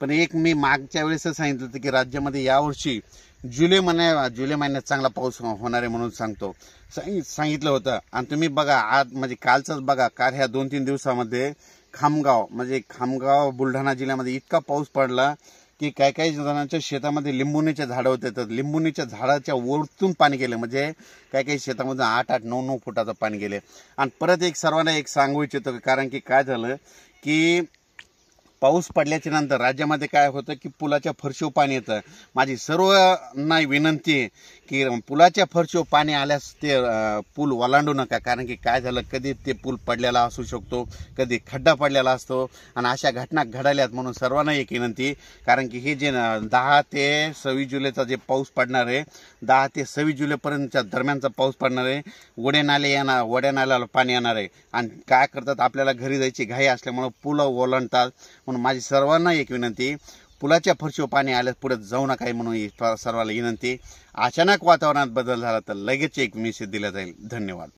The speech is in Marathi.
पण एक मी मागच्या वेळेसच सांगितलं होतं की राज्यामध्ये यावर्षी जुलै महिन्यात चांगला पाऊस होणार आहे म्हणून सांगितलं होतं। आणि तुम्ही बघा आज म्हणजे कालचंच बघा, काल ह्या 2-3 दिवसामध्ये खामगाव बुलढाणा जिल्ह्यामध्ये इतका पाऊस पडला की काही जणांच्या शेतामध्ये लिंबुणीचे झाडं होते, तर लिंबुणीच्या झाडाच्या वरतून पाणी गेले, म्हणजे काही शेतामध्ये 8-8, 9-9 फुटाचं पाणी गेले। आणि परत एक सर्वांना एक सांगू इच्छितो, कारण की काय झालं की पाऊस पडल्याच्या नंतर राज्यामध्ये काय होतं की पुलाच्या फरशीवर पाणी येतं। माझी सर्वांना विनंती आहे की पुलाच्या फरशीवर पाणी आल्यास ते पूल ओलांडू नका, कारण की काय झालं कधी ते पूल पडलेला असू शकतो, कधी खड्डा पडलेला असतो आणि अशा घटना घडल्यात। म्हणून सर्वांना एक विनंती, कारण की हे जे 10 ते 26 जुलैचा जे पाऊस पडणार आहे, 10 ते 26 जुलैपर्यंतच्या दरम्यानचा पाऊस पडणार आहे। वड्या नाल्याला पाणी येणार आहे आणि काय करतात, आपल्याला घरी जायची घाई असल्यामुळे पूल ओलांडतात। म्हणून माझी सर्वांना एक विनंती, पुलाच्या फरशीवर पाणी आल्यास पुढे जाऊ नका म्हणून सर्वांना विनंती। अचानक वातावरणात बदल झाला तर लगेच एक मेसेज दिला जाईल। धन्यवाद।